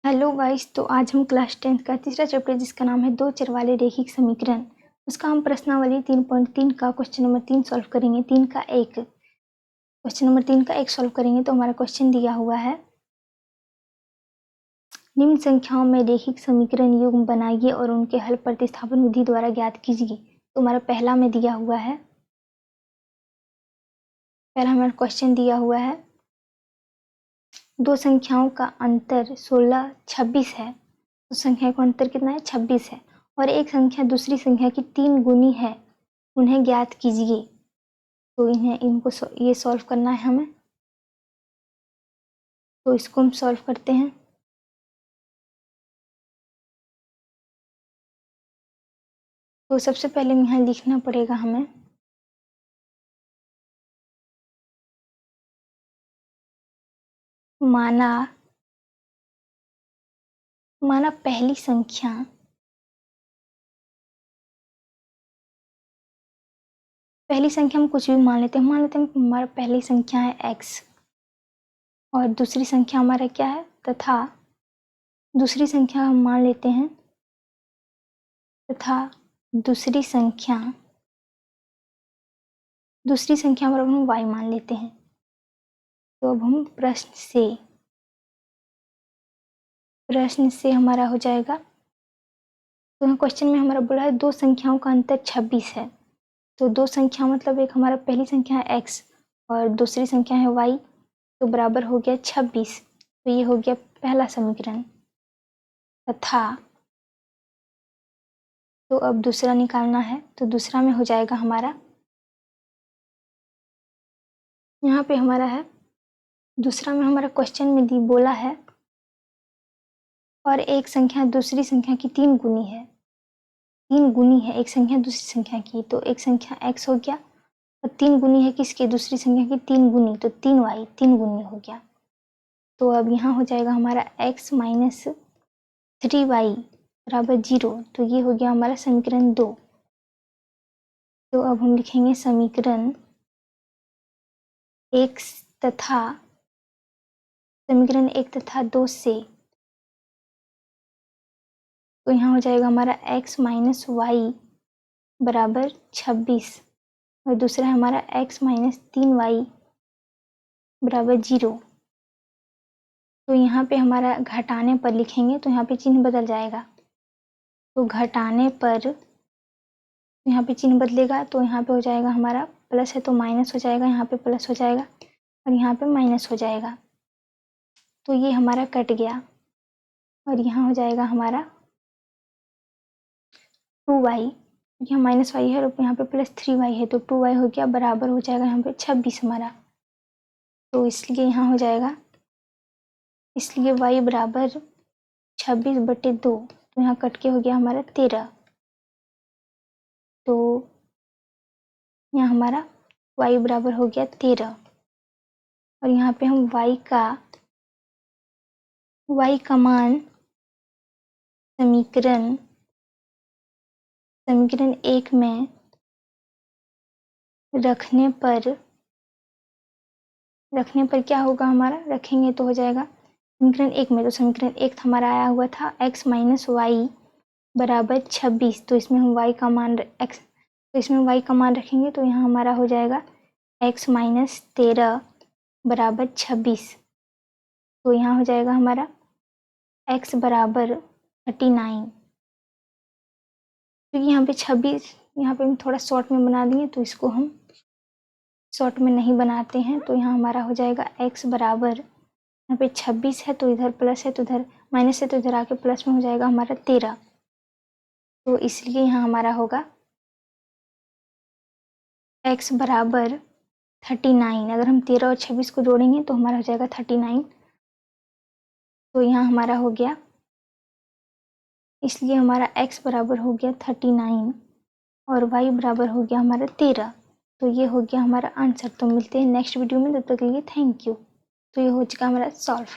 Hello guys, तो आज हम क्लास 10th का तीसरा चैप्टर जिसका नाम है दो चर वाले रैखिक समीकरण, उसका हम प्रश्नावली 3.3 का क्वेश्चन नंबर 3 सॉल्व करेंगे। क्वेश्चन नंबर 3 का एक सॉल्व करेंगे। तो हमारा क्वेश्चन दिया हुआ है, निम्न संख्याओं में रैखिक समीकरण युग्म बनाइए और उनके हल प्रतिस्थापन विधि द्वारा ज्ञात कीजिए। तो हमारा पहला में दिया हुआ है, पहला हमारा क्वेश्चन दिया हुआ है, दो संख्याओं का अंतर 16, 26 है। तो संख्या का अंतर कितना है? 26 है। और एक संख्या दूसरी संख्या की 3 गुनी है, उन्हें ज्ञात कीजिए। तो इनको ये सॉल्व करना है हमें। तो इसको हम सॉल्व करते हैं। तो सबसे पहले यहाँ लिखना पड़ेगा हमें, माना पहली संख्या हम कुछ भी मान लेते हैं। हमारा पहली संख्या है x और दूसरी संख्या हमारा क्या है, तथा दूसरी संख्या हम मान लेते हैं, तथा दूसरी संख्या हमारा हम y मान लेते हैं। तो अब हम प्रश्न से हमारा हो जाएगा। तो क्वेश्चन में हमारा बोला है दो संख्याओं का अंतर 26 है। तो दो संख्या मतलब एक हमारा पहली संख्या है x और दूसरी संख्या है y, तो बराबर हो गया 26। तो ये हो गया पहला समीकरण। तथा तो अब दूसरा निकालना है। तो दूसरा में हो जाएगा हमारा, यहाँ पे हमारा है, दूसरा में हमारा क्वेश्चन में बोला है, और एक संख्या दूसरी संख्या की 3 गुनी है। 3 गुनी है एक संख्या दूसरी संख्या की। तो एक संख्या x हो गया और 3 गुनी है किसकी? दूसरी संख्या की 3 गुनी, तो 3y 3 गुनी हो गया। तो अब यहाँ हो जाएगा हमारा x माइनस 3y बराबर 0। तो ये हो गया हमारा समीकरण 2। तो अब हम लिखेंगे समीकरण 1 तथा 2 से। तो यहाँ हो जाएगा हमारा x माइनस वाई बराबर 26 और दूसरा है हमारा x माइनस 3y बराबर 0। तो यहाँ पे हमारा घटाने पर लिखेंगे तो यहाँ पे चिन्ह बदल जाएगा। तो घटाने पर यहाँ पे चिन्ह बदलेगा, तो यहाँ पे हो जाएगा हमारा प्लस है तो माइनस हो जाएगा, यहाँ पे प्लस हो जाएगा और यहाँ पे माइनस हो जाएगा। तो ये हमारा कट गया और यहाँ हो जाएगा हमारा 2y, यहाँ माइनस वाई है और यहाँ पे प्लस 3y है, तो 2y हो गया बराबर हो जाएगा यहाँ पे 26 हमारा। तो इसलिए यहाँ हो जाएगा, इसलिए y बराबर 26/2। तो यहाँ कट के हो गया हमारा 13। तो यहाँ हमारा y बराबर हो गया 13 और यहाँ पे हम y का मान समीकरण 1 में रखने पर क्या होगा हमारा, रखेंगे तो हो जाएगा समीकरण 1 में। तो समीकरण 1 हमारा आया हुआ था x माइनस वाई बराबर 26। तो इसमें हम y का मान रखेंगे। तो यहाँ हमारा हो जाएगा x माइनस 13 बराबर 26। तो यहाँ हो जाएगा हमारा x बराबर 39। क्योंकि यहाँ पे 26, यहाँ पे हम थोड़ा शॉर्ट में बना देंगे, तो इसको हम शॉर्ट में नहीं बनाते हैं। तो यहाँ हमारा हो जाएगा x बराबर, यहाँ पे 26 है तो इधर प्लस है, तो इधर माइनस है, तो इधर आके प्लस में हो जाएगा हमारा 13। तो इसलिए यहाँ हमारा होगा x बराबर 39। अगर हम 13 और 26 को जोड़ेंगे तो हमारा हो जाएगा 39। तो यहाँ हमारा हो गया, इसलिए हमारा x बराबर हो गया 39 और y बराबर हो गया हमारा 13। तो ये हो गया हमारा आंसर। तो मिलते हैं नेक्स्ट वीडियो में, तब तक के लिए थैंक यू। तो ये हो चुका हमारा सॉल्व।